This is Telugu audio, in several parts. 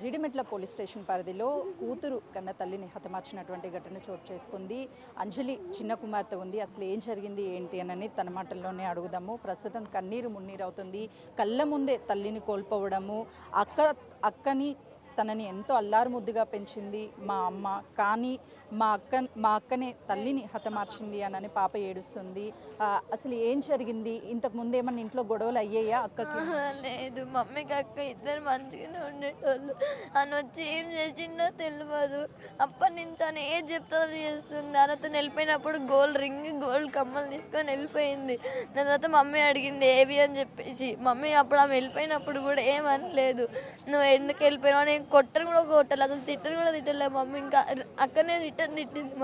జీడిమెట్ల పోలీస్ స్టేషన్ పరిధిలో కూతురు కన్న తల్లిని హతమార్చినటువంటి ఘటన చోటు చేసుకుంది. అంజలి చిన్న కుమార్తె ఉంది. అసలు ఏం జరిగింది ఏంటి అని తన మాటల్లోనే అడుగుదాము. ప్రస్తుతం కన్నీరు మున్నీరు అవుతుంది. కళ్ళ ముందే తల్లిని కోల్పోవడము, అక్కని తనని ఎంతో అల్లారు ముద్దుగా పెంచింది మా అమ్మ, కానీ మా అక్కనే తల్లిని హతమార్చింది అని పాప ఏడుస్తుంది. అసలు ఏం జరిగింది? ఇంతకు ముందు ఏమన్నా ఇంట్లో గొడవలు అయ్యాయా అక్కకి? లేదు, మమ్మీకి అక్క ఇద్దరు మంచిగానే ఉండేటోళ్ళు. అని వచ్చి ఏం చేసిందో తెలియదు. అప్పటి నుంచి అని ఏది చెప్తా చేస్తుంది. అతను వెళ్ళిపోయినప్పుడు గోల్డ్ రింగ్, గోల్డ్ కమ్మలు తీసుకొని వెళ్ళిపోయింది. దాని తర్వాత మమ్మీ అడిగింది ఏవి అని చెప్పేసి. మమ్మీ అప్పుడు ఆమె వెళ్ళిపోయినప్పుడు కూడా ఏమనలేదు. నువ్వు ఎందుకు వెళ్ళిపోయినావు, నేను కొట్టను కూడా కొట్టాలి, అసలు తిట్టను కూడా తిట్టలేదు మమ్మీ. ఇంకా అక్కనే రిటర్న్ తిట్టింది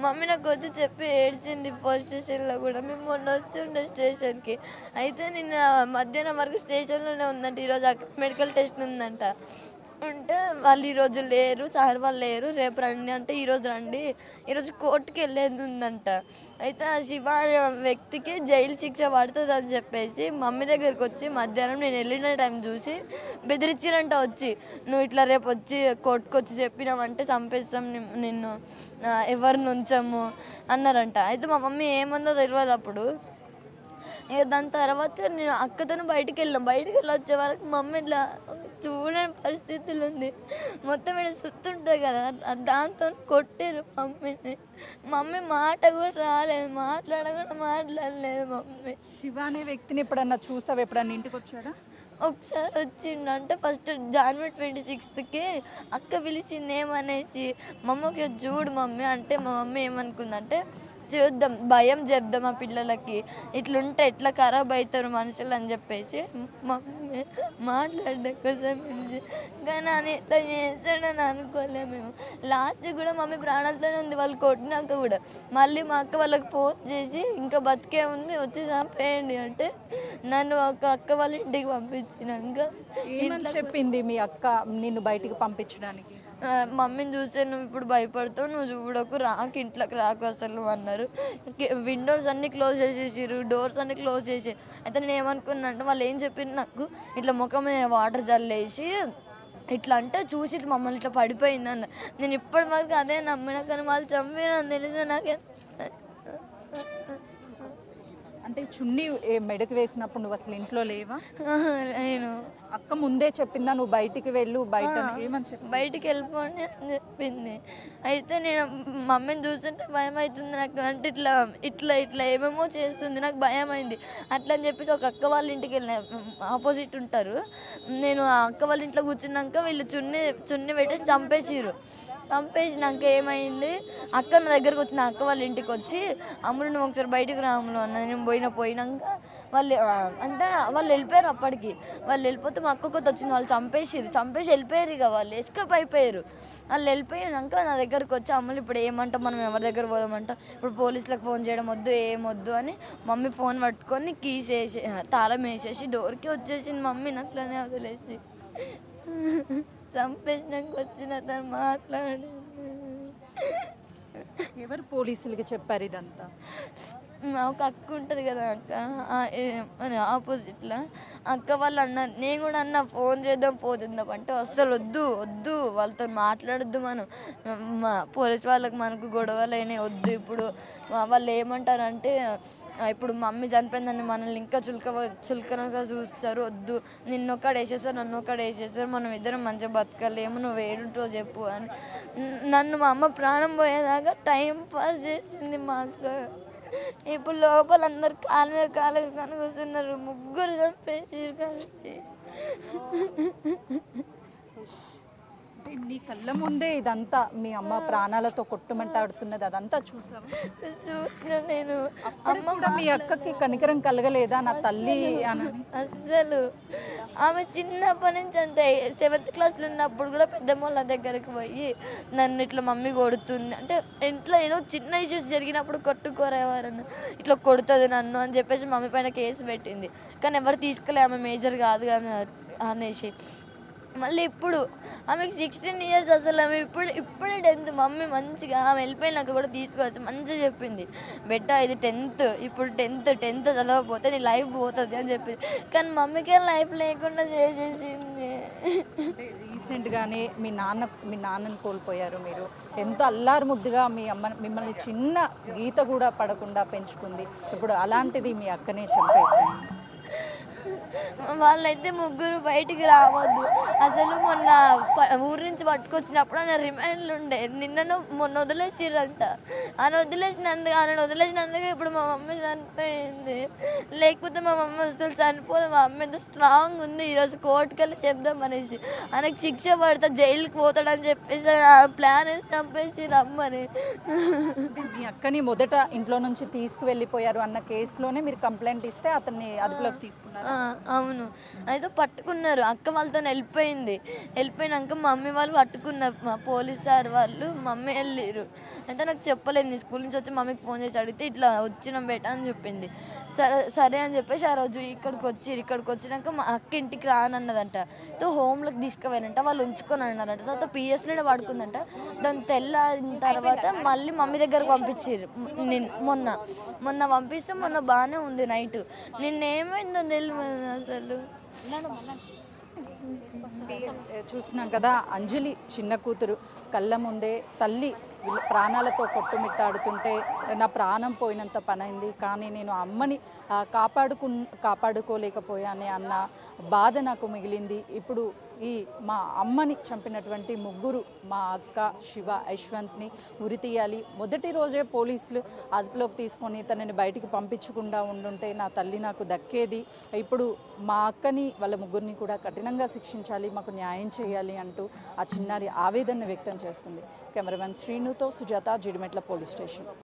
మమ్మీ నాకు వచ్చి చెప్పి ఏడ్చింది పోలీస్ స్టేషన్లో కూడా. మేము మొన్న వచ్చి ఉండే స్టేషన్కి. అయితే నిన్న మధ్యాహ్నం వరకు స్టేషన్లోనే ఉందంట. ఈరోజు మెడికల్ టెస్ట్ ఉందంట. ఉంటే వాళ్ళు ఈరోజు లేరు, సార్ వాళ్ళు లేరు, రేపు రండి అంటే ఈరోజు రండి, ఈరోజు కోర్టుకి వెళ్ళేది ఉందంట. అయితే ఆ శివ వ్యక్తికి జైలు శిక్ష పడుతుంది అని చెప్పేసి మమ్మీ దగ్గరికి వచ్చి మధ్యాహ్నం నేను వెళ్ళిన టైం చూసి బెదిరించినంట. వచ్చి నువ్వు ఇట్లా రేపు వచ్చి కోర్టుకు వచ్చి చెప్పినావంటే చంపేస్తాం నిన్ను, ఎవరిని ఉంచము అన్నారంట. అయితే మా మమ్మీ ఏమందో తెలియదు అప్పుడు. ఇక దాని తర్వాత నేను అక్కతో బయటికి వెళ్ళి వచ్చే వరకు మమ్మీ ఇట్లా చూడని పరిస్థితులు ఉంది. మొత్తం ఇక్కడ సుత్తుంటుంది కదా, దాంతో కొట్టారు మమ్మీని. మమ్మీ మాట కూడా రాలేదు, మాట్లాడలేదు మమ్మీ. శివ అనే వ్యక్తిని ఎప్పుడన్నా చూసావు? ఎప్పుడన్నా ఇంటికి వచ్చాడా? ఒకసారి వచ్చిండంటే ఫస్ట్ జనవరి 26కి అక్క పిలిచింది ఏమనేసి, మమ్మీ ఒకసారి చూడు మమ్మీ అంటే మా మమ్మీ ఏమనుకుందంటే చూద్దాం, భయం చెప్దాం ఆ పిల్లలకి, ఇట్లుంటే ఎట్లా ఖరాబ్ అవుతారు మనుషులు అని చెప్పేసి మమ్మీ మాట్లాడడం కోసం పిలిచి. కానీ అని ఎట్లా చేస్తాడని అనుకోలే మేము. లాస్ట్ కూడా మమ్మీ ప్రాణాలతోనే ఉంది. వాళ్ళు కొట్టినాక కూడా మళ్ళీ మా అక్క వాళ్ళకి ఫోన్ చేసి ఇంకా బతికే ఉంది వచ్చి చంపేయండి అంటే నన్ను ఒక అక్క వాళ్ళ ఇంటికి పంపించినాక ఏమని చెప్పింది మీ అక్క నిన్ను బయటికి పంపించడానికి? మమ్మీని చూస్తే నువ్వు ఇప్పుడు భయపడతావు, నువ్వు చూడకు, రాకు, ఇంట్లోకి రాకు అసలు అన్నారు. విండోస్ అన్నీ క్లోజ్ చేసేసారు, డోర్స్ అన్నీ క్లోజ్ చేసారు. అయితే నేను ఏమనుకున్నా అంటే వాళ్ళు ఏం చెప్పారు నాకు, ఇట్లా ముఖం మీద వాటర్ జల్లేసి ఇట్లా అంటే చూసి మమ్మల్ని ఇట్లా పడిపోయింది అన్న. నేను ఇప్పటి వరకు అదే నమ్మినా, కానీ వాళ్ళు చంపినని తెలిసి నాకే. అంటే చున్నీ మెడకు వేసినప్పుడు నువ్వు అసలు ఇంట్లో లేవా? నేను అక్క ముందే చెప్పిందా నువ్వు బయటికి వెళ్ళు, బయట ఏమని చెప్పి బయటికి వెళ్ళిపోండి అని చెప్పింది. అయితే నేను మమ్మీని చూస్తుంటే భయం అవుతుంది నాకు. అంటే ఇట్లా ఇట్లా ఇట్లా ఏమేమో చేస్తుంది, నాకు భయం అయింది. అట్లా అని చెప్పేసి ఒక అక్క వాళ్ళ ఇంటికి వెళ్ళిన, ఆపోజిట్ ఉంటారు. నేను ఆ అక్క వాళ్ళ ఇంట్లో కూర్చున్నాక వీళ్ళు చున్నీ పెట్టేసి చంపేసినాక ఏమైంది, అక్క నా దగ్గరకు వచ్చిన అక్క వాళ్ళ ఇంటికి వచ్చి అమ్ముడు నువ్వు ఒకసారి బయటకు రాములు అన్న. నేను పోయినాక వాళ్ళు అంటే వాళ్ళు వెళ్ళిపోయారు. అప్పటికి వాళ్ళు వెళ్ళిపోతే మా అక్క కొత్త వచ్చింది. వాళ్ళు చంపేసి వెళ్ళిపోయారు. ఇక వాళ్ళు ఎస్కేప్ అయిపోయారు. వాళ్ళు వెళ్ళిపోయాక నా దగ్గరకు వచ్చి అమ్మలు ఇప్పుడు ఏమంటాం, మనం ఎవరి దగ్గర పోదామంట, ఇప్పుడు పోలీసులకు ఫోన్ చేయడం వద్దు, ఏమొద్దు అని మమ్మీ ఫోన్ పట్టుకొని కీస్ వేసి తాళం వేసేసి డోర్కి వచ్చేసింది. మమ్మీని అట్లనే వదిలేసి చంపేసినాక వచ్చిన తను మాట్లాడి. ఎవరు పోలీసులకి చెప్పారు ఇదంతా? ఒక అక్క ఉంటుంది కదా అక్క, ఆపోజిట్లో అక్క వాళ్ళు అన్నారు. నేను కూడా అన్న ఫోన్ చేద్దాం పోతుందాం అంటే అస్సలు వద్దు వాళ్ళతో మాట్లాడొద్దు, మనం పోలీస్ వాళ్ళకి మనకు గొడవలు అయినాయి, వద్దు. ఇప్పుడు వాళ్ళు ఏమంటారంటే ఇప్పుడు మమ్మీ చనిపోయిందని మనల్ని ఇంకా చులకనగా చూస్తారు, వద్దు, నిన్నొక్కడు వేసేస్తారు, నన్నొక్కడు వేసేస్తారు, మనం ఇద్దరం మంచిగా బతకలేము, నువ్వు ఏడుంటో చెప్పు అని నన్ను మా అమ్మ ప్రాణం పోయేదాకా టైం పాస్ చేసింది మా అక్క. ఇప్పుడు లోపల అందరు కాలు మీద కాలేసుకొని కూర్చున్నారు, ముగ్గురు చంపేసి కలిసి. నీ కళ్ళ ముందే ఇదంతా మీ అమ్మ ప్రాణాలతో కొట్టుమంటాడుతున్నది, అదంతా చూసిన నేను. అమ్మ మీ అక్కకి కనికరం కలగలేదా నా తల్లి అని? అస్సలు ఆమె చిన్నప్పటి నుంచి అంతే. 7th క్లాస్లో ఉన్నప్పుడు కూడా పెద్దమ్మ వాళ్ళ దగ్గరికి పోయి నన్ను ఇట్లా మమ్మీ కొడుతుంది అంటే, ఇంట్లో ఏదో చిన్న ఇష్యూస్ జరిగినప్పుడు కొట్టుకోరేవారని, ఇట్లా కొడుతుంది నన్ను అని చెప్పేసి మమ్మీ పైన కేసు పెట్టింది. కానీ ఎవరు తీసుకోలే, ఆమె మేజర్ కాదు కానీ అనేసి. మళ్ళీ ఇప్పుడు ఆమెకి 16 years, అసలు ఆమె ఇప్పుడే 10th. మమ్మీ మంచిగా ఆమె వెళ్ళిపోయినాక కూడా తీసుకోవచ్చు మంచిగా చెప్పింది, బెట్ట ఇది 10th, ఇప్పుడు 10th చదవకపోతే నీ లైఫ్ పోతుంది అని చెప్పింది. కానీ మమ్మీకే లైఫ్ లేకుండా చేసేసింది. ఈ రీసెంట్గానే మీ నాన్నని కోల్పోయారు. మీరు ఎంతో అల్లారు ముద్దుగా మిమ్మల్ని చిన్న గీత కూడా పడకుండా పెంచుకుంది. ఇప్పుడు అలాంటిది మీ అక్కనే చంపేసింది. వాళ్ళైతే ముగ్గురు బయటికి రావద్దు. అసలు మొన్న ఊరి నుంచి పట్టుకొచ్చినప్పుడు ఆయన రిమైండ్లు ఉండే, నిన్నను మొన్న వదిలేసిర్రంట. ఆయన వదిలేసినందుకు ఇప్పుడు మా మమ్మీ చనిపోయింది. లేకపోతే మా మమ్మీ అసలు చనిపోదు. మా అమ్మ ఎంత స్ట్రాంగ్ ఉంది. ఈరోజు కోర్టుకి వెళ్ళి చెప్దాం అనేసి, ఆయనకు శిక్ష పడతా జైలుకి పోతాడని చెప్పేసి ప్లాన్ వేసి చంపేసి రమ్మని. మీ అక్కని మొదట ఇంట్లో నుంచి తీసుకువెళ్ళిపోయారు అన్న కేసులోనే మీరు కంప్లైంట్ ఇస్తే అతన్ని అదుపులోకి తీసుకున్నారు. అవును, అయితే పట్టుకున్నారు. అక్క వాళ్ళతో వెళ్ళిపోయినాక మమ్మీ వాళ్ళు పట్టుకున్నారు. మా పోలీస్ సార్ వాళ్ళు మమ్మీ వెళ్ళారు. అయితే నాకు చెప్పలేదు. నీ స్కూల్ నుంచి వచ్చి మమ్మీకి ఫోన్ చేసి అడిగితే ఇట్లా వచ్చినాం బేటా అని చెప్పింది. సరే అని చెప్పేసి ఆ రోజు ఇక్కడికి వచ్చినాక మా అక్క ఇంటికి రానన్నదంట. హోమ్లోకి తీసుకుపోయారంట. వాళ్ళు ఉంచుకొని అన్నారంట. తర్వాత పిఎస్లోనే పడుకుందంట. దాని తెల్లారిన తర్వాత మళ్ళీ మమ్మీ దగ్గరకు పంపించారు. మొన్న పంపిస్తే మొన్న బాగానే ఉంది నైట్. నిన్నేమైందో తెలియదు అసలు. చూస్తున్నాం కదా, అంజలి చిన్న కూతురు కళ్ళ ముందే తల్లి ప్రాణాలతో కొట్టుమిట్టాడుతుంటే నా ప్రాణం పోయినంత పనైంది, కానీ నేను అమ్మని కాపాడుకోలేకపోయానే అన్న బాధ నాకు మిగిలింది. ఇప్పుడు మా అమ్మని చంపినటువంటి ముగ్గురు, మా అక్క, శివ, యశ్వంత్ని ఉరి తీయాలి. మొదటి రోజే పోలీసులు అదుపులోకి తీసుకొని తనని బయటికి పంపించకుండా ఉండుంటే నా తల్లి నాకు దక్కేది. ఇప్పుడు మా అక్కని వాళ్ళ ముగ్గురిని కూడా కఠినంగా శిక్షించాలి, మాకు న్యాయం చేయాలి అంటూ ఆ చిన్నారి ఆవేదన వ్యక్తం చేస్తుంది. కెమెరామెన్ శ్రీనుతో సుజాత, జిడిమెట్ల పోలీస్ స్టేషన్.